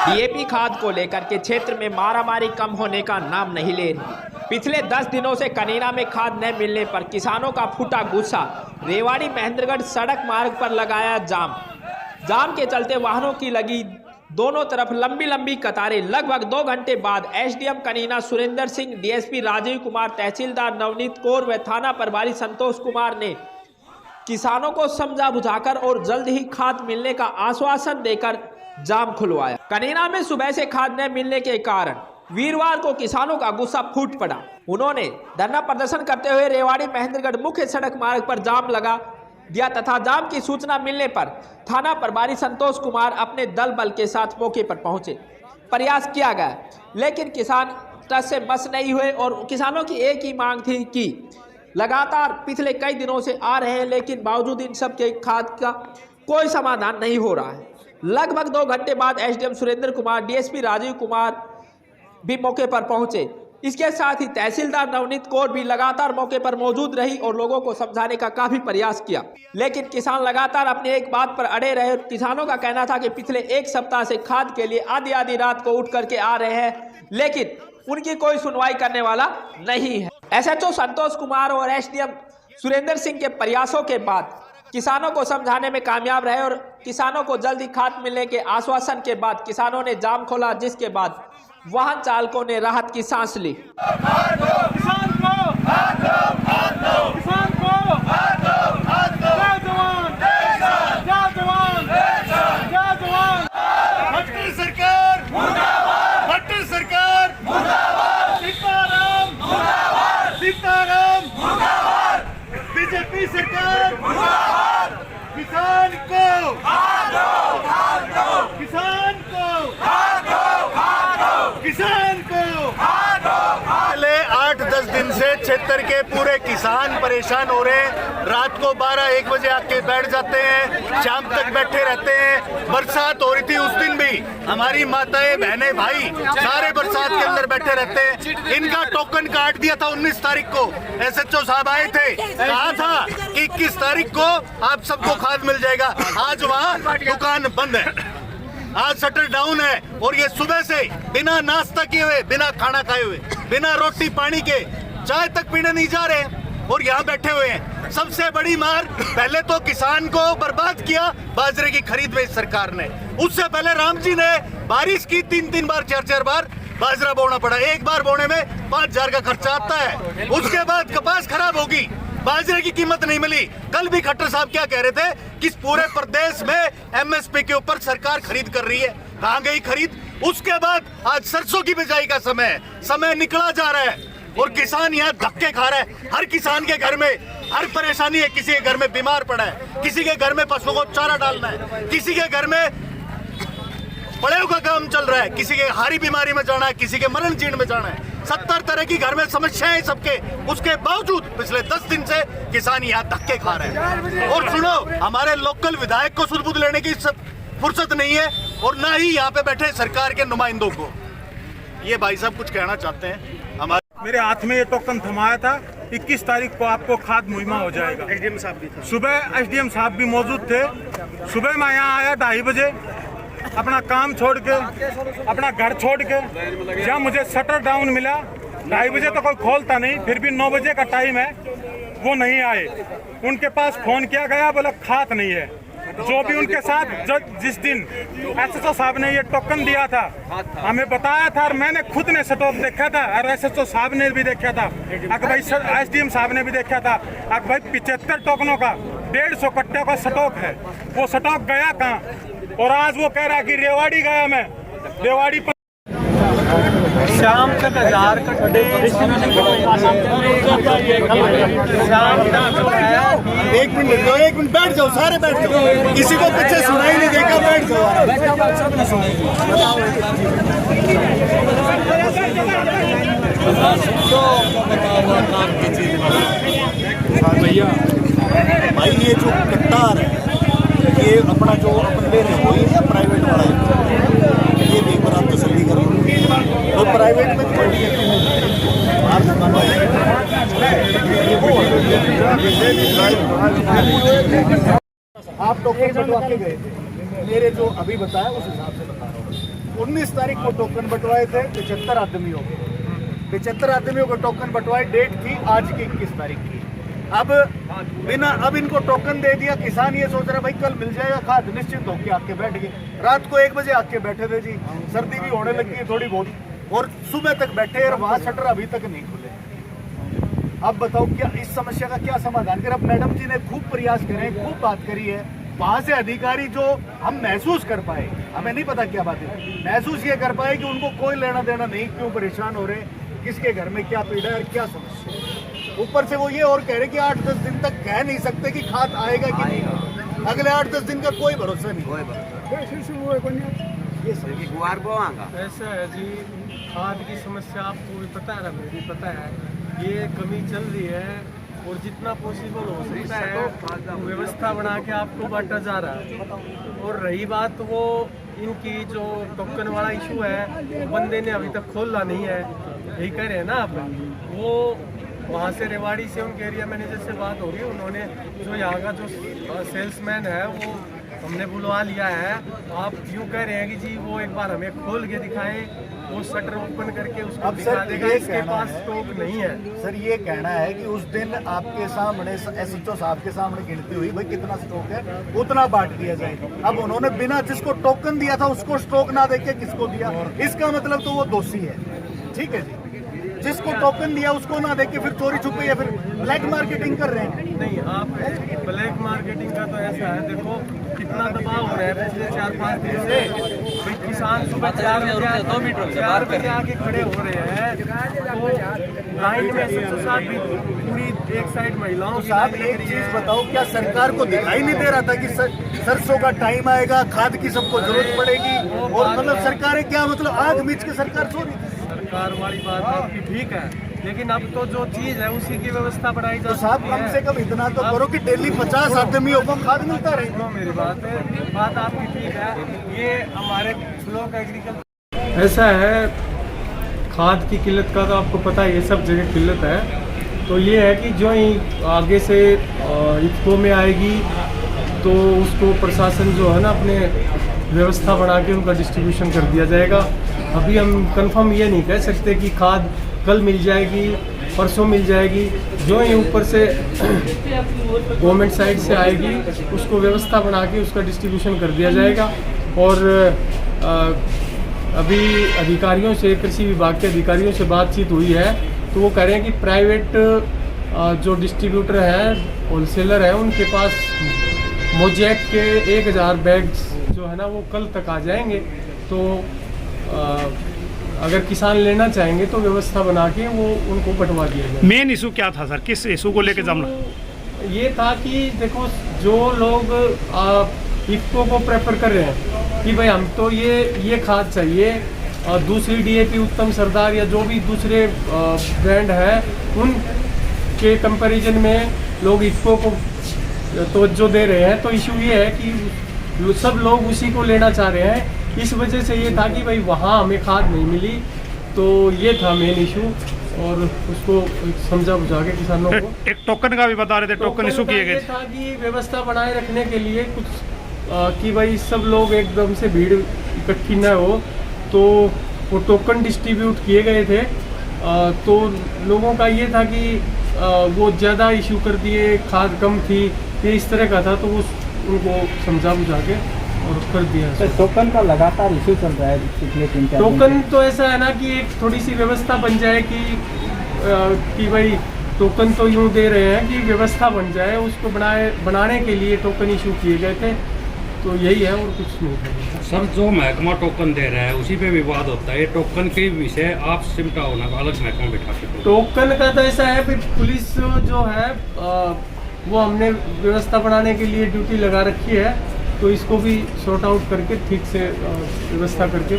DAP खाद को लेकर के क्षेत्र में मारामारी कम होने का नाम नहीं ले रही। पिछले 10 दिनों से कनीना में खाद न मिलने पर किसानों का फूटा गुस्सा। रेवाड़ी महेंद्रगढ़ सड़क मार्ग पर लगाया जाम के चलते वाहनों की लगी दोनों तरफ लंबी लंबी कतारें। लगभग 2 घंटे बाद एसडीएम कनीना सुरेंद्र सिंह, डीएसपी राजीव कुमार, तहसीलदार नवनीत कौर व थाना प्रभारी संतोष कुमार ने किसानों को समझा बुझाकर और जल्द ही खाद मिलने का आश्वासन देकर जाम खुलवाया। कनीना में सुबह से खाद न मिलने के कारण वीरवार को किसानों का गुस्सा फूट पड़ा। उन्होंने धरना प्रदर्शन करते हुए रेवाड़ी महेंद्रगढ़ मुख्य सड़क मार्ग पर जाम लगा दिया तथा जाम की सूचना मिलने पर थाना प्रभारी संतोष कुमार अपने दल बल के साथ मौके पर पहुंचे। प्रयास किया गया लेकिन किसान टस से मस नहीं हुए और किसानों की एक ही मांग थी कि लगातार पिछले कई दिनों से आ रहे हैं लेकिन बावजूद इन सब के खाद का कोई समाधान नहीं हो रहा है। लगभग 2 घंटे बाद एसडीएम सुरेंद्र कुमार, डीएसपी राजीव कुमार भी मौके पर पहुंचे। इसके साथ ही तहसीलदार नवनीत कौर भी लगातार मौके पर मौजूद रही और लोगों को समझाने का काफी प्रयास किया लेकिन किसान लगातार अपनी एक बात पर अड़े रहे। किसानों का कहना था कि पिछले 1 सप्ताह से खाद के लिए आधी रात को उठ करके आ रहे हैं लेकिन उनकी कोई सुनवाई करने वाला नहीं है। एसएचओ संतोष कुमार और एसडीएम सुरेंद्र सिंह के प्रयासों के बाद किसानों को समझाने में कामयाब रहे और किसानों को जल्द ही खाद मिलने के आश्वासन के बाद किसानों ने जाम खोला, जिसके बाद वाहन चालकों ने राहत की सांस ली। बीजेपी सरकार किसान को किसान को पहले 8-10 दिन से क्षेत्र के पूरे किसान परेशान हो रहे हैं। रात को 12-1 बजे आके बैठ जाते हैं, शाम तक बैठे रहते हैं। बरसात हो रही थी उस दिन भी हमारी माताएं, बहनें, भाई सारे बरसात के अंदर बैठे रहते हैं। इनका टोकन काट दिया था 19 तारीख को। एसएचओ साहब आए थे, कहा था कि 21 तारीख को आप सबको खाद मिल जाएगा। आज वहाँ दुकान बंद है, आज शटर डाउन है और ये सुबह से बिना नाश्ता किए हुए, बिना खाना खाए हुए, बिना रोटी पानी के चाय तक पीने नहीं जा रहे हैं और यहाँ बैठे हुए हैं। सबसे बड़ी मार, पहले तो किसान को बर्बाद किया बाजरे की खरीद में इस सरकार ने। उससे पहले राम जी ने बारिश की 3-3 बार 4-4 बार बाजरा बोना पड़ा। एक बार बोने में 5,000 का खर्चा आता है। उसके बाद कपास खराब होगी, बाजरे की कीमत नहीं मिली। कल भी खट्टर साहब क्या कह रहे थे कि पूरे प्रदेश में एमएसपी के ऊपर सरकार खरीद कर रही है। कहां गई खरीद? उसके बाद आज सरसों की बिजाई का समय निकला जा रहा है और किसान यहाँ धक्के खा रहा है। हर किसान के घर में हर परेशानी है। किसी के घर में बीमार पड़ा है, किसी के घर में पशुओं को चारा डालना है, किसी के घर में पड़ेव का काम चल रहा है, किसी के हारी बीमारी में जाना है, किसी के मरण जीर्ण में जाना है। 70 तरह की घर में समस्याएं सबके। उसके बावजूद पिछले 10 दिन से किसान यहाँ धक्के खा रहे हैं। और सुनो, हमारे लोकल विधायक को सुध-बुध लेने की फुर्सत नहीं है और ना ही यहाँ पे बैठे सरकार के नुमाइंदों को। ये भाई साहब कुछ कहना चाहते हैं? मेरे हाथ में ये टोकन थमाया था 21 तारीख को आपको खाद मुहिमा हो जाएगा। एसडीएम साहब भी थे, सुबह एसडीएम साहब भी मौजूद थे। सुबह मैं यहाँ आया 2:30 बजे, अपना काम छोड़ के, अपना घर छोड़ के। जब मुझे शटर डाउन मिला 2:30 बजे तो कोई खोलता नहीं, फिर भी 9 बजे का टाइम है, वो नहीं आए। उनके पास फोन किया गया, बोला खाद नहीं है। जो भी उनके साथ जिस दिन एसएचओ साहब ने ये टोकन दिया था, हमें बताया था और मैंने खुद ने स्टॉक देखा था और एसएचओ साहब ने भी देखा था, भाई एसडीएम साहब ने भी देखा था। भाई 75 टोकनों का 150 कट्टे का स्टॉक है, वो स्टॉक गया कहाँ? और आज वो कह रहा है कि रेवाड़ी गया मैं, रेवाड़ी पर शाम तक 1000 कट्टे शाम तक एक मिनट बैठ जाओ, सारे बैठ जाओ, किसी को पीछे सुनाई नहीं देगा, बैठ जाओ। भैया भाई ये जो कट्टार है, ये अपना जो अपन ले रहे हो या प्राइवेट वाला है, ये भी पर आप तसल्ली करो। तो प्राइवेट में आप डॉक्टर बटवा के गए थे, मेरे जो अभी बताया उस हिसाब से बता रहा हूँ। 19 तारीख को टोकन बंटवाए थे 75 आदमियों के। 75 आदमियों को टोकन बंटवाए, डेट थी आज की 21 तारीख की। अब इनको टोकन दे दिया, किसान ये सोच रहा भाई कल मिल जाएगा खाद, निश्चिंत होकर आके बैठ गए। रात को 1 बजे आके बैठे थे जी, सर्दी भी होने लगी है थोड़ी बहुत, और सुबह तक बैठे और वहां शटर अभी तक नहीं खुले। अब बताओ क्या इस समस्या का क्या समाधान करें? अब मैडम जी ने खूब प्रयास करे, खूब बात करी है, वहां से अधिकारी जो हम महसूस कर पाए, हमें नहीं पता क्या बात है, महसूस ये कर पाए कि उनको कोई लेना देना नहीं, क्यों परेशान हो रहे, किसके घर में क्या पीड़ा है, क्या समस्या। ऊपर से वो ये और कह रहे कि 8-10 दिन तक कह नहीं सकते कि खाद आएगा कि नहीं, अगले 8-10 दिन का कोई भरोसा नहीं। ऐसा है जी, खाद की समस्या आपको भी पता है ना, मुझे भी पता है, ये कमी चल रही है और जितना पॉसिबल हो सकता है व्यवस्था बना के आपको बांटा जा रहा है। और रही बात वो इनकी जो टोकन वाला इशू है, बंदे ने अभी तक खोला नहीं है, यही कह रहे हैं ना आप। वो वहाँ से रेवाड़ी से उनके एरिया मैनेजर से बात हो रही है, उन्होंने जो यहाँ का जो सेल्समैन है वो हमने बुलवा लिया है। आप यूँ कह रहे हैं कि जी वो एक बार हमें खोल के दिखाएं, वो शटर ओपन करके उसको दिखा देगा, इसके पास स्टॉक नहीं है। सर ये कहना है कि उस दिन आपके सामने एसएचओ साहब के सामने गिनती हुई, भाई कितना स्टॉक है उतना बांट दिया जाए। अब उन्होंने बिना जिसको टोकन दिया था उसको स्टॉक ना देके किसको दिया, इसका मतलब तो वो दोषी है। ठीक है जी, जिसको टोकन दिया उसको ना देके फिर चोरी छुपे या फिर ब्लैक मार्केटिंग कर रहे हैं। नहीं, आप ब्लैक मार्केटिंग का तो ऐसा है, देखो कितना दबाव हो रहा है पिछले 4-5 दिन से। भाई किसान सुबह 4 बजे आके खड़े हो रहे हैं, तो लाइन में 107 भी पूरी एक साइड महिलाओं की साहब एक चीज बताओ, क्या सरकार को दिखाई नहीं दे रहा था कि सरसों का टाइम आएगा, खाद की सबको जरूरत पड़ेगी, और मतलब सरकारें क्या मतलब आग मीच के सरकार सो रही थी। सरकार वाली बात आपकी ठीक है, लेकिन अब तो जो चीज है उसी की व्यवस्था बनाई जा तो साहब कम से कम इतना तो करो कि डेली 50 आदमियों को खाद मिलता रहे। सुनो मेरी बात आपकी ठीक है। ये हमारे ब्लॉक एग्रीकल्चर ऐसा है, खाद की किल्लत का तो आपको पता है, ये सब जगह किल्लत है। तो ये है कि जो ही आगे से इफ्को में आएगी तो उसको प्रशासन जो है ना अपने व्यवस्था बना के उनका डिस्ट्रीब्यूशन कर दिया जाएगा। अभी हम कंफर्म ये नहीं कह सकते कि खाद कल मिल जाएगी, परसों मिल जाएगी। जो ही ऊपर से गवर्नमेंट साइड से आएगी उसको व्यवस्था बना के उसका डिस्ट्रीब्यूशन कर दिया जाएगा। और अभी अधिकारियों से, कृषि विभाग के अधिकारियों से बातचीत हुई है, तो वो कह रहे हैं कि प्राइवेट जो डिस्ट्रीब्यूटर हैं, होलसेलर हैं, उनके पास मोजैक के 1000 बैग्स जो है ना वो कल तक आ जाएंगे। तो अगर किसान लेना चाहेंगे तो व्यवस्था बना के वो उनको बंटवा दिया जाए। मेन इशू क्या था सर, किस इशू को लेकर जमना? ये था कि देखो जो लोग इफ्को को प्रेफर कर रहे हैं कि भाई हम तो ये खाद चाहिए, दूसरी डीएपी उत्तम सरदार या जो भी दूसरे ब्रांड है उनके कंपैरिजन में लोग इफ्को को तवज्जो दे रहे हैं। तो इशू ये है कि सब लोग उसी को लेना चाह रहे हैं। इस वजह से ये था कि भाई वहाँ हमें खाद नहीं मिली, तो ये था मेन इशू, और उसको समझा बुझा के किसानों को एक टोकन का भी बता रहे थे, टोकन इशू किए गए था कि व्यवस्था बनाए रखने के लिए कुछ कि भाई सब लोग एकदम से भीड़ इकट्ठी न हो, तो वो टोकन डिस्ट्रीब्यूट किए गए थे। तो लोगों का ये था कि वो ज़्यादा इशू कर दिए, खाद कम थी, ये इस तरह का था, तो वो उनको समझा बुझा के और कर दिया। तो टोकन का लगातार इशू चल रहा है पिछले 3-4 दिन। टोकन तो ऐसा है ना कि एक थोड़ी सी व्यवस्था बन जाए कि भाई टोकन तो यूँ दे रहे हैं कि व्यवस्था बन जाए, उसको बनाने के लिए टोकन इशू किए गए थे। तो यही है और कुछ नहीं है। सर जो महकमा टोकन दे रहा है उसी पे विवाद होता है, टोकन के विषय आप सिमटा होना अलग महकमा बिठा के। टोकन का तो ऐसा है, फिर पुलिस जो है वो हमने व्यवस्था बनाने के लिए ड्यूटी लगा रखी है, तो इसको भी सॉर्ट आउट करके ठीक से व्यवस्था करके